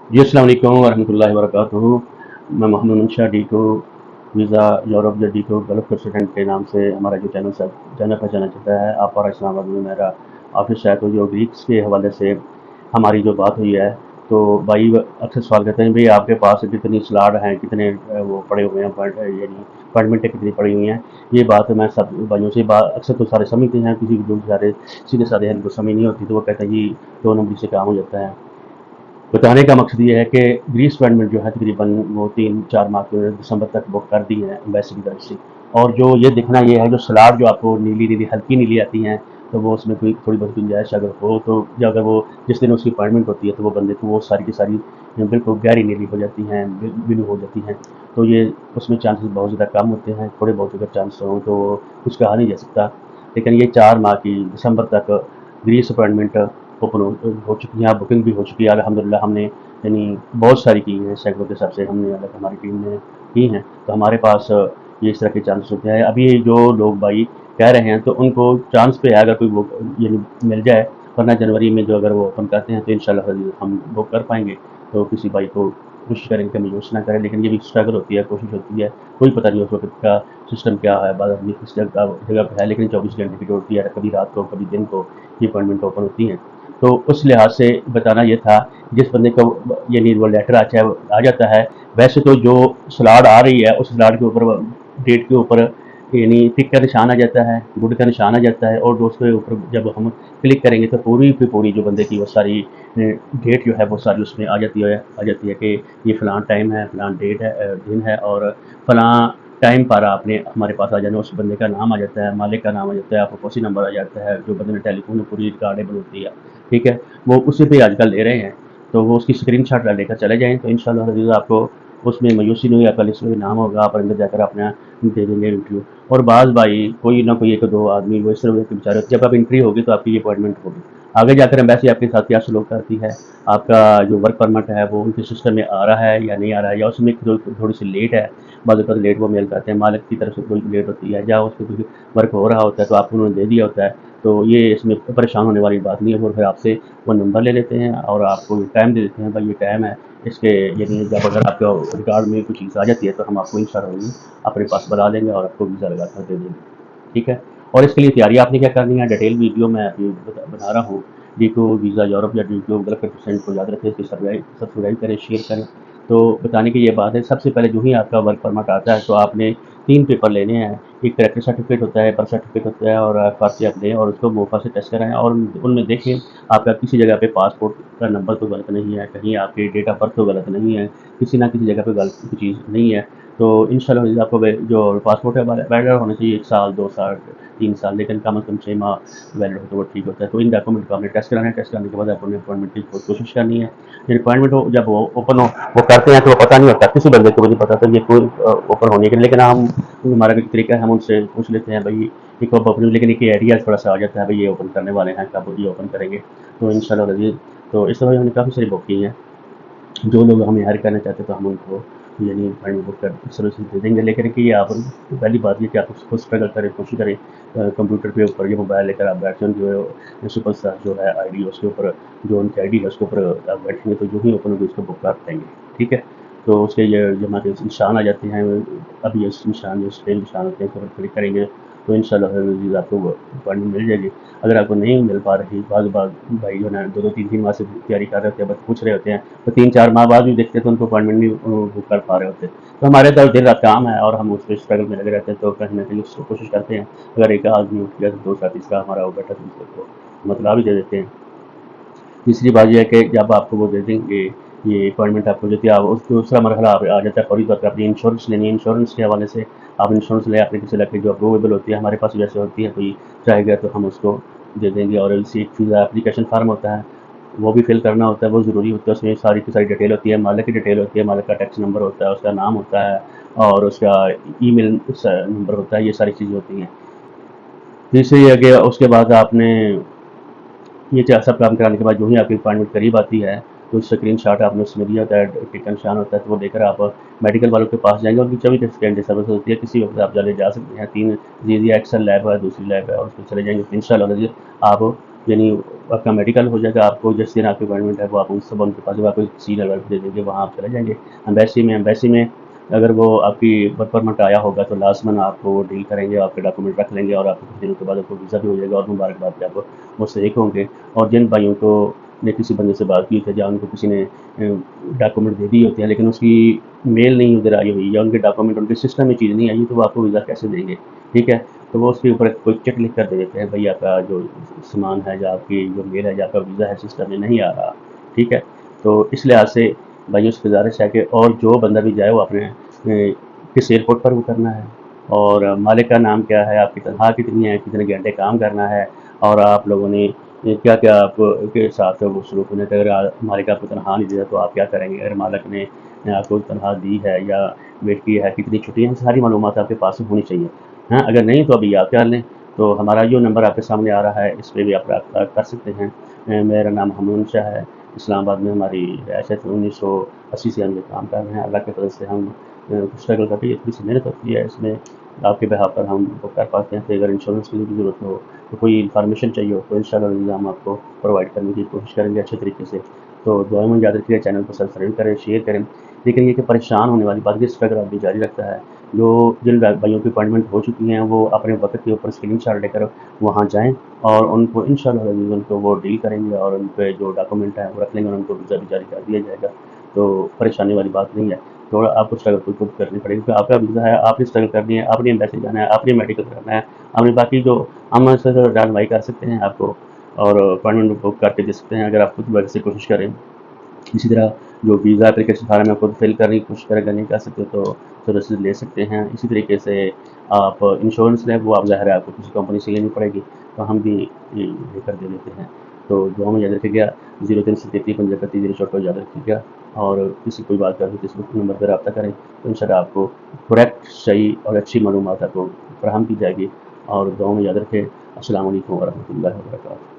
जी, अस्सलाम वालेकुम वरहमतुल्लाहि वबरकातुहू। मैं मोहम्मद मंशा डीको वीज़ा यूरोप या डीको गल्फ़ प्रेसिडेंट के नाम से हमारा जो चैनल जाना पहचाना जाता है। आप और इस्लामाबाद में मेरा ऑफिस है, तो जो ग्रीक्स के हवाले से हमारी जो बात हुई है, तो भाई अक्सर सवाल करते हैं भाई आपके पास कितनी स्लाड हैं, कितने वो पड़े हुए हैं, यानी अपॉइंटमेंटें कितनी पड़ी हुई हैं। ये बात मैं सब भाइयों से बात अक्सर तो सारे समझते हैं, किसी जो सारे सीधे साधे हैं इनको समझ नहीं होती, तो वो कहते हैं जी 2 नंबरी से काम हो जाता है। बताने का मकसद ये है कि ग्रीस अपॉइंटमेंट जो है तकरीबन वो 3-4 माह के दिसंबर तक बुक कर दी है एम्बेसी की तरफ से। और जो ये देखना ये है जो सलाद जो आपको नीली नीली हल्की नीली आती हैं, तो वो उसमें कोई थोड़ी बहुत गुंजाइश अगर हो तो, या अगर वो जिस दिन उसकी अपॉइंटमेंट होती है तो वो बंदे को वो सारी की सारी बिल्कुल गहरी नीली हो जाती हैं, ब्लू हो जाती हैं। तो ये उसमें चांसेस बहुत ज़्यादा कम होते हैं, थोड़े बहुत अगर चांस हों तो कुछ कहा नहीं जा सकता। लेकिन ये 4 माह की दिसंबर तक ग्रीस अपॉइंटमेंट ओपन हो चुकी हैं, बुकिंग भी हो चुकी है अल्हम्दुलिल्लाह। हमने यानी बहुत सारी की हैं, सैकड़ों के हिसाब से हमने अलग हमारी टीम ने की हैं। तो हमारे पास ये इस तरह के चांस होते हैं। अभी जो लोग भाई कह रहे हैं तो उनको चांस पे है अगर कोई बुक यानी मिल जाए, वरना जनवरी में जो अगर वो ओपन करते हैं तो इंशाल्लाह हम बुक कर पाएंगे। तो किसी भाई को कोशिश करेंगे कि मायूस ना करें, लेकिन ये भी स्ट्रगल होती है, कोशिश होती है। कोई पता नहीं उस वक्त का सिस्टम क्या है, बाद आदमी किस जगह पे है, लेकिन 24 घंटे की ड्यूटी है, कभी रात को कभी दिन को ये अपॉइंटमेंट ओपन होती हैं। तो उस लिहाज से बताना ये था, जिस बंदे को यानी वो लेटर आ जाता है, वैसे तो जो स्लाड आ रही है उस स्लाड के ऊपर डेट के ऊपर यानी टिक का निशान आ जाता है, गुड का निशान आ जाता है, और उसके ऊपर जब हम क्लिक करेंगे तो पूरी की पूरी जो बंदे की वो सारी डेट जो है वो सारी उसमें आ जाती है कि ये फ़लाँ टाइम है, फ़लाँ डेट है, दिन है, और फ़लाँ टाइम पर आपने हमारे पास आ जाना। उस बंदे का नाम आ जाता है, मालिक का नाम आ जाता है, आपका पॉलिसी नंबर आ जाता है, जो बंदे ने टेलीफोन में पूरी रिकॉर्डेबल होती है, ठीक है? वो उसी पे आजकल ले रहे हैं। तो वो उसकी स्क्रीनशॉट लेकर चले जाएँ, तो इंशाल्लाह अज़ीज़ आपको उसमें मायूसी नहीं होगी, आपका लिस्ट में नाम होगा, आप अंदर जाकर अपना दे देंगे इंटरव्यू। और बाज़ भाई कोई ना कोई 1-2 आदमी वो इस तरह के बेचारे, जब आप एंट्री होगी तो आपकी ये अपॉइंटमेंट होगी। आगे जाकर एम्बेसी आपके साथ क्या सलूक करती है, आपका जो वर्क परमिट है वो उनके सिस्टम में आ रहा है या नहीं आ रहा है, या उसमें थोड़ी सी लेट है, बाद लेट वो मेल करते हैं, मालिक की तरफ से कोई लेट होती है, या उस पर कोई वर्क हो रहा होता है तो आपको उन्होंने दे दिया होता है। तो ये इसमें परेशान होने वाली बात नहीं है। वो फिर आपसे वो नंबर ले लेते हैं और आपको टाइम दे देते हैं, भाई ये टाइम है इसके, यानी जब अगर आपके रिकॉर्ड में कुछ चीज़ आ जाती है तो हम आपको इंशाल्लाह अपने पास बुला लेंगे और आपको वीज़ा लगा कर दे देंगे, ठीक है? और इसके लिए तैयारी आपने क्या करनी है, डिटेल वीडियो मैं अभी बना रहा हूँ। डीको वीज़ा यूरोप या डीको गल्फ परसेंट को याद रखें, इसको सब्सक्राइब करें, शेयर करें। तो बताने की ये बात है, सबसे पहले जो ही आपका वर्क परमिट आता है तो आपने 3 पेपर लेने हैं। एक करेक्टर सर्टिफिकेट होता है, बर्थ सर्टिफिकेट होता है, और कॉपी आप लें और उसको मोफा से टेस्ट कराएं, और उनमें देखें आपका किसी जगह पे पासपोर्ट का नंबर तो गलत नहीं है, कहीं आपकी डेट ऑफ बर्थ तो गलत नहीं है, किसी ना किसी जगह पे गलत चीज़ नहीं है। तो इंशाल्लाह आपको जो पासपोर्ट है वैलिड होना चाहिए 1 साल, 2 साल, 3 साल, लेकिन कम से कम 6 माह वैलिड हो तो वो ठीक होता है। तो इन डॉक्यूमेंट को आपने टेस्ट कराना है, टेस्ट करने के बाद आपने अपॉइंटमेंट की कोशिश करनी है। फिर अपॉइंटमेंट हो जब वो ओपन हो, वो करते हैं तो वो पता नहीं होता, किसी बंदे को भी नहीं पता था ये कोई ओपन होने के, लेकिन हम हमारा एक तरीका है, हम उनसे पूछ लेते हैं भाई ये कब ओपन, लेकिन एक आइडिया थोड़ा सा आ जाता है भाई ये ओपन करने वाले हैं, कब ये ओपन करेंगे। तो इंशाल्लाह रज़ीज़, तो इस तरह हमने काफ़ी सारी बुक की हैं। जो लोग हमें हायर करना चाहते हैं तो हम उनको यानी फंड बुक कर सर्विस दे देंगे, लेकिन कि आप पहली बात ये कि आप उसको स्ट्रगल करें, कोशिश करें कंप्यूटर पे ऊपर ये मोबाइल लेकर आप बैठ जाएं, जो है सुपर स्टार जो है आईडी उसके ऊपर, जो उनकी आईडी है उसके ऊपर आप बैठेंगे तो जो ही ओपन होगी उसको बुक कर देंगे, ठीक है? तो उसके ये जो हमारे निशान आ जाते हैं, अब ये निशान जो स्पेल निशान होते हैं, उसको क्लिक करेंगे तो इंशाल्लाह अज़ीज़ आपको अपॉइंटमेंट मिल जाएगी। अगर आपको नहीं मिल पा रही, बाद भाई जो है 2-2 3-3 माह से तैयारी कर रहे होते हैं, बस पूछ रहे होते हैं, तो 3-4 माह बाद भी देखते हैं तो उनको अपॉइंटमेंट नहीं बुक कर पा रहे होते। तो हमारे तो दिन रात काम है और हम उस पर स्ट्रगल में लगे रहते हैं, तो कहीं ना कहीं उसको कोशिश करते हैं। अगर एक आदमी उठ गया तो दूसरा तीसरा हमारा वो बैठा तो दूसरे को मतलब भी दे देते हैं। तीसरी बात यह है कि जब आपको वो दे देंगे ये अपॉइंटमेंट आपको देती है, आप उस दूसरा मरहला आ जाता है फौरी तौर पर अपनी इंश्योरेंस लेनी है। इंश्योरेंस के हवाले से आप इंश्योरेंस ले अपने किसी इलाके जो अप्रूवेबल होती है, हमारे पास जैसे होती है, कोई चाहेगा तो हम उसको दे देंगे। और इसी एक वीज़ा एप्लीकेशन फार्म होता है, वो भी फिल करना होता है, वो ज़रूरी होता है, उसमें सारी की सारी डिटेल होती है, मालिक की डिटेल होती है, मालिक का टैक्स नंबर होता है, उसका नाम होता है, और उसका ईमेल नंबर होता है, ये सारी चीज़ें होती हैं। तीसरी है कि उसके बाद आपने ये सब काम कराने के बाद जो ही आपकी अपॉइंटमेंट करीब आती है तो स्क्रीन शॉट आपने उसमें दिया होता है, टिक का निशान होता है, तो वो लेकर आप मेडिकल वालों के पास जाएंगे। उनकी 24 घंटे सर्विस होती है, किसी वक्त आप चले जा सकते हैं। 3 जी एक्सल लैब है, दूसरी लैब है, और उसमें चले जाएंगे तो इंशाल्लाह आप यानी आपका मेडिकल हो जाएगा, आपको जिस दिन आपकी अपॉइंटमेंट है वो आप उनसे उनके पास आपको सीरियल नंबर दे देंगे, वहाँ आप चले जाएंगे एम्बेसी में अगर वो आपकी वर्क परमिट आया होगा तो लास्ट मंथ आपको वो डील करेंगे, आपके डॉक्यूमेंट रख लेंगे और आपको कुछ दिनों के बाद आपको वीज़ा भी हो जाएगा और मुबारकबाद भी आपको मुझसे एक होंगे। और जिन भाइयों को ने किसी बंदे से बात की थी या उनको किसी ने डॉक्यूमेंट दे दिए होते हैं लेकिन उसकी मेल नहीं उधर आई हुई या उनके डॉक्यूमेंट उनके सिस्टम में चीज़ नहीं आई, तो वो आपको वीज़ा कैसे देंगे? ठीक है, तो वो उसके ऊपर कोई चेक लिख कर दे देते हैं, भाई आपका जो सामान है या आपकी जो मेल है या आपका वीज़ा है सिस्टम में नहीं आ रहा। ठीक है, तो इस लिहाज से भाइयों से गुजारिश है कि और जो बंदा भी जाए वो अपने किस एयरपोर्ट पर उतरना है और मालिक का नाम क्या है, आपकी तनख्वाह कितनी है, कितने घंटे काम करना है और आप लोगों ने क्या क्या आपको के साथ वो सलूक होना चाहिए। अगर मालिक आपको तनख्वाह नहीं दे रहा तो आप क्या करेंगे? अगर मालिक ने आपको तनख्वाह दी है या वेट की है, कितनी छुट्टियाँ हैं, सारी मालूमात आपके पास होनी चाहिए। हाँ, अगर नहीं तो अभी याद कर लें। तो हमारा जो नंबर आपके सामने आ रहा है इस पे भी आप रब्ता कर सकते हैं। मेरा नाम हमून शाह है, इस्लामाबाद में हमारी रिहाइश है। 1980 से हम ये काम कर रहे हैं। अल्लाह के फज़ल से हम स्ट्रगल करके इतनी सी मेहनत होती है इसमें, आपके बिहाफ़ पर हम वो कर पाते हैं। तो अगर इंश्योरेंस की भी ज़रूरत हो, तो कोई इन्फॉर्मेशन चाहिए हो, तो इंशाअल्लाह हम आपको प्रोवाइड करने की कोशिश करेंगे अच्छे तरीके से। तो दुआ में याद रखिए, चैनल को सब्सक्राइब करें, शेयर करें। लेकिन ये कि परेशान होने वाली बात, ये स्ट्रगल अभी जारी रखता है। जो जिन भाइयों की अपॉइंटमेंट हो चुकी हैं वो अपने वक्त के ऊपर स्क्रीनशॉट लेकर वहाँ जाएँ और उनको इंशाअल्लाह अज़ीज़ उनको वो डील करेंगे और उन पे जो डॉक्यूमेंट है वो रख लेंगे और उनको वीज़ा भी जारी कर दिया जाएगा। तो परेशानी वाली बात नहीं है। थोड़ा आपको स्ट्रगल खुद करनी पड़ेगी क्योंकि आपका वीज़ा है, आपने स्ट्रगल करनी है, आपने एम्बेसी जाना है, आपने मेडिकल कराना है, आपने बाकी जो हम से रहनुमाई कर सकते हैं आपको और अपॉइंटमेंट बुक करके दे सकते हैं अगर आप खुद वैसे कोशिश करें। इसी तरह जो वीज़ा एप्लीकेशन फार्म है खुद फिल करने की कोशिश करें, अगर नहीं कर सकते तो रसीद ले सकते हैं। इसी तरीके से आप इंश्योरेंस लें, वो आप ज़ाहिर है आपको किसी कंपनी से लेनी पड़ेगी, तो हम भी लेकर दे देते हैं। तो दुआ में याद रखिएगा, 0333 55 0 याद रखिएगा और किसी कोई बात करें तो इस नंबर पर रब्ता करें, तो इंशाल्लाह आपको करेक्ट, सही और अच्छी मालूमात आपको फराहम की जाएगी। और दुआ में याद रखें। अस्सलाम वालेकुम वरहमतुल्लाहि वबरकातुहू।